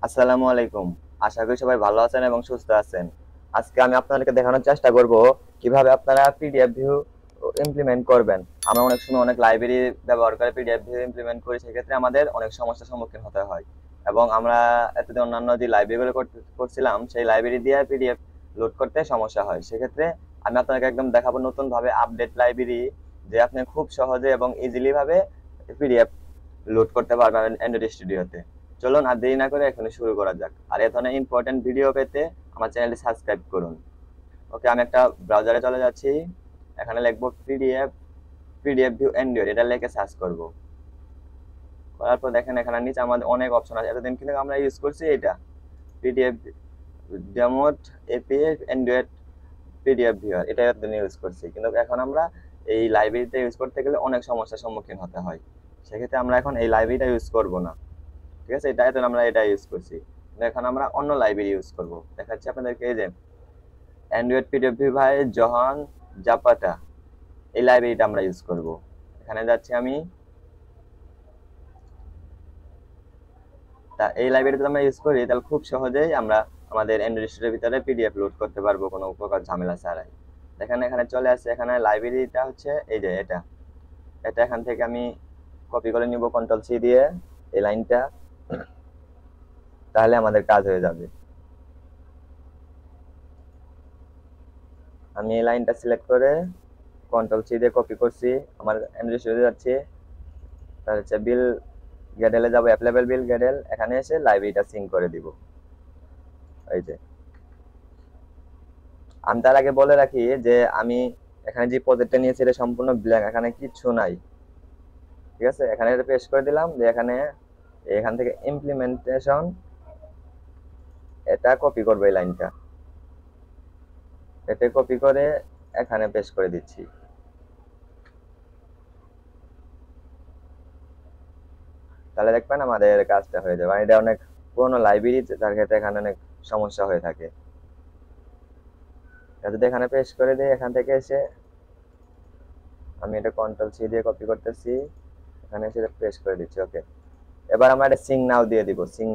আসসালামু আলাইকুম। আশা করি সবাই ভালো আছেন এবং সুস্থ আছেন। আজকে আমি আপনাদেরকে দেখানোর চেষ্টা করব কিভাবে আপনারা পিডিএফ ভিউ ইমপ্লিমেন্ট করবেন। আমরা অনেক সময় অনেক লাইব্রেরি ব্যবহার করে পিডিএফ ভিউ ইমপ্লিমেন্ট করি, সেক্ষেত্রে আমাদের অনেক সমস্যার সম্মুখীন হতে হয়। এবং আমরা এতদিন অন্যান্য যে লাইব্রেরিগুলো করছিলাম, সেই লাইব্রেরি দিয়ে পিডিএফ লোড করতে সমস্যা হয়। সেক্ষেত্রে আমি আপনাকে একদম দেখাবো নতুন ভাবে আপডেট লাইব্রেরি, যে আপনি খুব সহজে এবং ইজিলি ভাবে পিডিএফ লোড করতে পারবেন অ্যান্ড্রয়েড স্টুডিওতে। চলুন আর দেরি না করে এখনই শুরু করা যাক। আর এ ধরনের ইম্পর্টেন্ট ভিডিও পেতে আমার চ্যানেলটি সাবস্ক্রাইব করুন। ওকে, আমি একটা ব্রাউজারে চলে যাচ্ছি। এখানে লিখবো পিডিএফ ভিউ অ্যান্ড্রয়েড, এটা লিখে সার্চ করব। করার পর দেখেন এখানে নিচে আমাদের অনেক অপশন আছে। এতদিন কিন্তু আমরা ইউজ করছি এটা পিডিএফ ডেমোট এপিএফ অ্যান্ড্রয়েড পিডিএফ ভিউয়ার, এটা এতদিন ইউজ করছি। কিন্তু এখন আমরা এই লাইব্রেরিটা ইউজ করতে গেলে অনেক সমস্যার সম্মুখীন হতে হয়। সেক্ষেত্রে আমরা এখন এই লাইব্রেরিটা ইউজ করব না। ঠিক আছে, এটা এখন আমরা এটা ইউজ করছি, কিন্তু এখন আমরা অন্য লাইব্রেরি ইউজ করব। দেখাচ্ছি আপনাদেরকে, এই যে অ্যান্ড্রয়েড পিডিএফ ভাই জহান জাপাটা, এই লাইব্রেরিটা আমরা ইউজ করব। এখানে যাচ্ছি আমি। তা এই লাইব্রেরিটা আমরা ইউজ করি, তাহলে খুব সহজেই আমরা আমাদের অ্যান্ড্রয়েড স্টোরের ভিতরে পিডিএফ লোড করতে পারবো কোনো প্রকার ঝামেলা ছাড়াই। দেখেন এখানে চলে আসছে, এখানে লাইব্রেরিটা হচ্ছে এই যে এটা। এটা এখান থেকে আমি কপি করে নিব কন্ট্রোল সি দিয়ে এই লাইনটা, তাহলে আমাদের কাজ হয়ে যাবে। আমি এই লাইনটা সিলেক্ট করে কন্ট্রোল সি দিয়ে কপি করছি, আমার অ্যান্ড্রয়েড স্টোরে যাচ্ছি। তাহলে হচ্ছে বিল গ্যাডেলে যাবো, অ্যাপ্লেবল বিল গ্যাডেল, এখানে এসে লাইব্রেরিটা সিঙ্ক করে দিব। এই যে আমি তার আগে বলে রাখি যে আমি এখানে যে প্রজেক্টটা নিয়েছি এটা সম্পূর্ণ ব্ল্যাঙ্ক, এখানে কিচ্ছু নাই। ঠিক আছে, এখানে এটা পেস্ট করে দিলাম, যে এখানে এখান থেকে ইমপ্লিমেন্টেশন, এটা কপি করবো এই লাইনটা, এটা কপি করে এখানে পেস্ট করে দিচ্ছি। তাহলে দেখবেন আমাদের কাজটা হয়ে যাবে। আর এটা অনেক পুরোনো লাইব্রেরি, যার ক্ষেত্রে এখানে অনেক সমস্যা হয়ে থাকে। যদি এখানে পেস্ট করে দিই, এখান থেকে এসে আমি এটা কন্ট্রোল সি দিয়ে কপি করতেছি, এখানে এসে পেস্ট করে দিচ্ছি। ওকে, এবার আমরা এটা সিং নাও দিয়ে দিব। সিং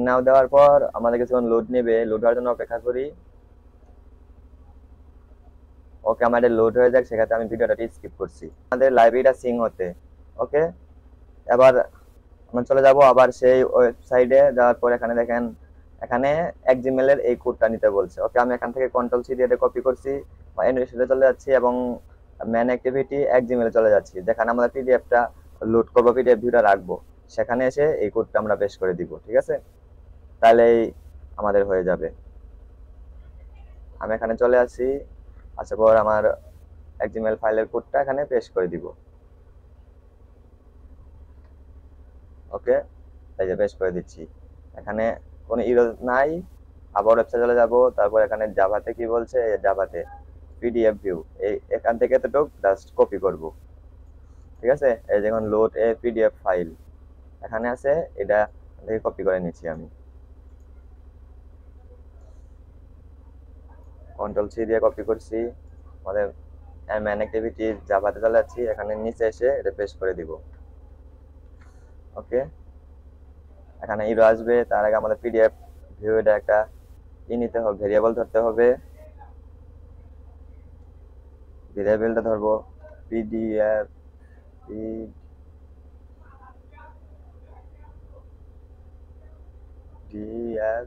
নাও দেওয়ার পর আমাদের কিছুক্ষণ লোড নেবে, লোড হওয়ার জন্য অপেক্ষা করি। ওকে, আমাদের লোড হয়ে যাক, সেক্ষেত্রে আমি ভিডিওটা স্কিপ করছি আমাদের লাইব্রেরিটা সিং হতে। ওকে, এবার আমরা চলে যাব আবার সেই ওয়েবসাইটে। যাওয়ার পর এখানে দেখেন, এখানে এক জিমেল এর এই কোডটা নিতে বলছে। ওকে, আমি এখান থেকে কন্ট্রোল সি দিয়ে কপি করছি, ইনভেস্টে চলে যাচ্ছি এবং ম্যান অ্যাক্টিভিটি এক জিমেলে চলে যাচ্ছি, যেখানে আমরা পিডিএফটা লোড করবো, পিডিএফ ভিউটা রাখবো। সেখানে এসে এই কোডটা আমরা পেস্ট করে দিব। ঠিক আছে, তাহলেই আমাদের হয়ে যাবে। আমি এখানে চলে আসি, আসার পর আমার এক জিমেল ফাইলের কোডটা এখানে পেস্ট করে দিব। ওকে, এই যে পেস্ট করে দিচ্ছি। এখানে কোনো ইরর নাই। আবার ওয়েবসাইটে চলে যাব, তারপর এখানে জাভাতে কি বলছে, জাভাতে পিডিএফ ভিউ, এই এখান থেকে এতটুকু জাস্ট কপি করব। ঠিক আছে, এই যেমন লোড এ পিডিএফ ফাইল এখানে আছে, এটা থেকে কপি করে নিচ্ছি আমি। কন্ট্রোল সি দিয়ে কপি করছি, আমাদের ম্যান অ্যাক্টিভিটি জাভাতে চলে যাচ্ছি, এখানে নিচে এসে এটা পেস্ট করে দিব। ওকে, এখানে ইরো আসবে, তার আগে আমাদের পিডিএফ ভিউ এটা একটা নিতে হবে, ভেরিয়েবল ধরতে হবে। ভেরিয়েবলটা ধরবো পিডিএফ পিডিএফ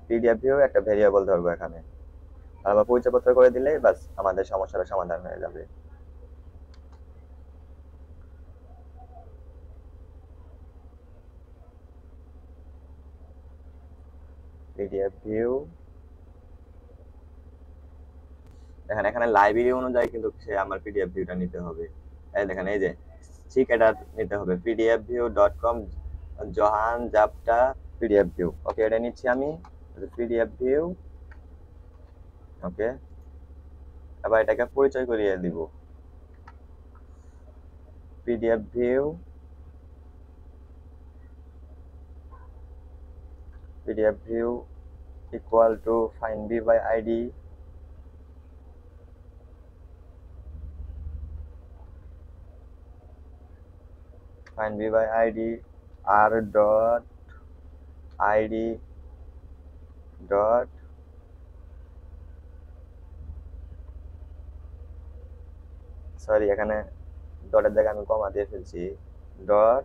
পিডিএফ ভিউ একটা ভেরিয়েবল ধরবো এখানে। আর আবার পরিচয়পত্র করে দিলেই বাস আমাদের সমস্যার সমাধান হয়ে যাবে। পিডিএফ ভিউ, দেখেন এখানে লাইব্রেরি অনুযায়ী কিন্তু সে আমার পিডিএফ ভিউটা নিতে হবে। এই দেখেন, এই যে ঠিক এটা নিতে হবে পিডিএফ ভিউ ডট কম জহান জাপটা পিডিএফ ভিউ। ওকে, এটা নিচ্ছি আমি পিডিএফ ভিউ। ওকে, এবার এটাকে পরিচয় করিয়ে দিব। PDF view PDF view equal to find V by ID, find v by id r dot id dot sorry এখানে ডটের জায়গায় আমি কমা দিয়ে ফেলছি ডট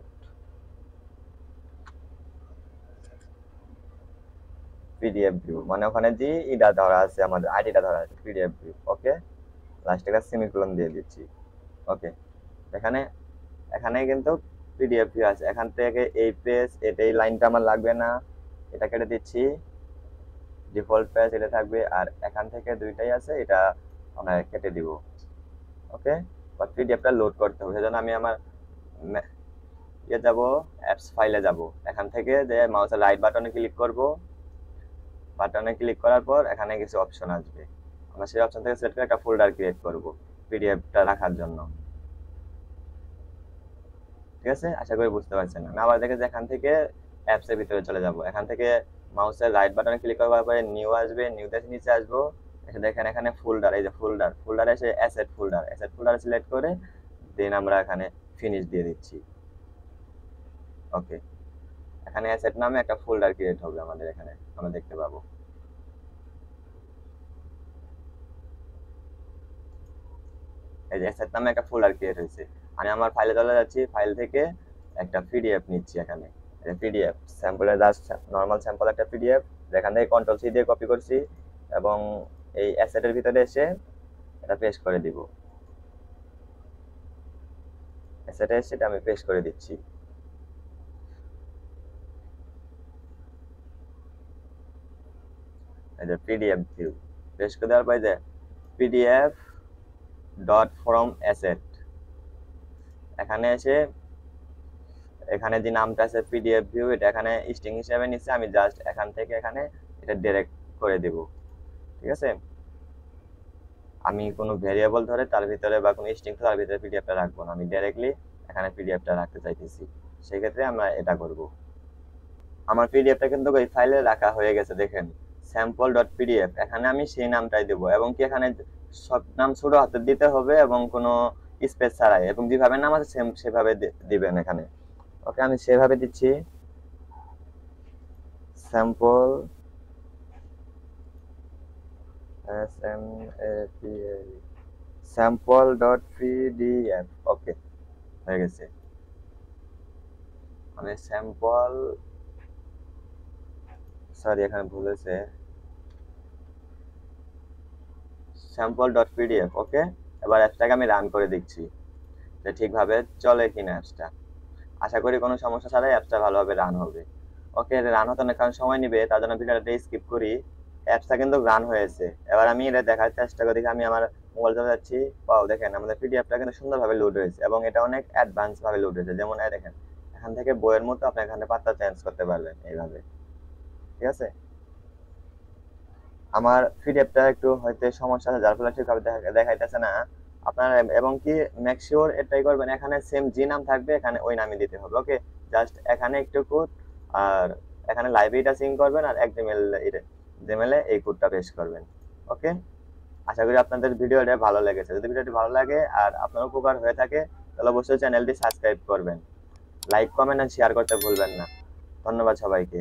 পিডিএফ ভিউ, মানে ওখানে যে ইটা ধরা আছে আমাদের আইডিটা ধরা আছে পিডিএফ ভিউ। ওকে, লাস্টে একটা সেমিকোলন দিয়ে দিচ্ছি। ওকে, এখানে এখানে কিন্তু পিডিএফ ভিউ আছে। এখান থেকে এই পেজ এই লাইনটা আমার লাগবে না, এটা কেটে দিচ্ছি। ডিফল্ট পেজ এটা থাকবে, আর এখান থেকে দুইটাই আছে, এটা আমরা কেটে দিব। ওকে, বা পিডিএফটা লোড করতে হবে, সেজন্য আমি আমার ইয়ে যাব, অ্যাপস ফাইলে যাব। এখান থেকে যে মাউসের রাইট বাটনে ক্লিক করব, বাটনে ক্লিক করার পর এখানে কিছু অপশন আসবে, আমরা সেই অপশন থেকে সিলেক্ট করে একটা ফোল্ডার ক্রিয়েট করব পিডিএফটা রাখার জন্য। ঠিক আছে, আশা করি বুঝতে পারছেন। আমি আবার দেখে যে এখান থেকে অ্যাপসের ভিতরে চলে যাব। এখান থেকে মাউসের রাইট বাটনে ক্লিক করার পরে নিউ আসবে, নিউতে নিচে আসবো, এসে দেখেন এখানে ফোল্ডার, এই যে ফোল্ডার এসে অ্যাসেট ফোল্ডার সিলেক্ট করে দেন আমরা এখানে ফিনিশ দিয়ে দিচ্ছি। ওকে, এখানে অ্যাসেট নামে একটা ফোল্ডার ক্রিয়েট হবে আমাদের, এখানে আমরা দেখতে পাবো। এই যে অ্যাসেট নামে একটা ফোল্ডার ক্রিয়েট হয়েছে। আমি আমার ফাইলে চলে যাচ্ছি, ফাইল থেকে একটা পিডিএফ নিচ্ছি। এখানে পিডিএফ স্যাম্পলের জাস্ট নর্মাল স্যাম্পল একটা পিডিএফ, এখান থেকে কন্ট্রোল সি দিয়ে কপি করছি এবং এই অ্যাসেটের ভিতরে এসে এটা পেস্ট করে দিব। অ্যাসেটে এসে এটা আমি পেস্ট করে দিচ্ছি। এই যে পিডিএফ ভিউ পেস্ট করে দেওয়ার পরে যে পিডিএফ ডট ফ্রম অ্যাসেট, এখানে এসে এখানে যে নামটা আছে পিডিএফ ভিউ, এটা এখানে স্ট্রিং হিসেবে নিচ্ছে। আমি জাস্ট এখান থেকে এখানে এটা ডিরেক্ট করে দেব। ঠিক আছে, আমি কোনো ভেরিয়েবল ধরে তার ভিতরে বা কোনো স্ট্রিং তার ভিতরে পিডিএফটা রাখবো না, আমি ডাইরেক্টলি এখানে পিডিএফটা রাখতে চাইতেছি। সেই ক্ষেত্রে আমরা এটা করব। আমার পিডিএফটা কিন্তু এই ফাইলে রাখা হয়ে গেছে, দেখেন sample.pdf। এখানে আমি সেই নামটাই দেব, এবং কি এখানে সব নাম ছোট হাতে দিতে হবে এবং কোনো স্পেস ছাড়াই, এবং যেভাবে নাম আছে সেম সেভাবে দিবেন এখানে। ওকে, আমি সেভাবে দিচ্ছি স্যাম্পল sample.pdf। ওকে, হয়ে গেছে। মানে স্যাম্পল, সরি এখানে ভুল হয়েছে, sample.pdf। ওকে, এবার অ্যাপসটাকে আমি রান করে দেখছি যে ঠিকভাবে চলে কিনা অ্যাপসটা। আশা করি কোনো সমস্যা ছাড়াই অ্যাপসটা ভালোভাবে রান হবে। ওকে, রান হতে অনেক সময় নেবে, তার জন্য ভিডিওটা স্কিপ করি। অ্যাপসটা কিন্তু রান হয়েছে। এবার আমি এটা দেখার চেষ্টা করি। আমি আমার মোবাইল চলে যাচ্ছি। পাও দেখেন আমাদের পিডিএফটা কিন্তু সুন্দরভাবে লোড হয়েছে, এবং এটা অনেক অ্যাডভান্স ভাবে লোড হয়েছে। যেমন দেখেন এখান থেকে বইয়ের মতো আপনি এখানে পাতা চেঞ্জ করতে পারবেন এইভাবে। ঠিক আছে, আমার পিডিএফটা একটু হয়তো সমস্যা আছে, যার ফলে ঠিকভাবে দেখাইতেছে না আপনার। এবং কি মেক শিওর এটাই করবেন, এখানে সেম জি নাম থাকবে, এখানে ওই নামই দিতে হবে। ওকে, জাস্ট এখানে একটু কোড, আর এখানে লাইব্রেরিটা সিঙ্ক করবেন, আর এক জিমেলে এই কোডটা পেস্ট করবেন। ওকে, আশা করি আপনাদের ভিডিওটা ভালো লেগেছে। যদি ভিডিওটি ভালো লাগে আর আপনার উপকার হয়ে থাকে, তাহলে অবশ্যই চ্যানেলটি সাবস্ক্রাইব করবেন, লাইক কমেন্ট আর শেয়ার করতে ভুলবেন না। ধন্যবাদ সবাইকে।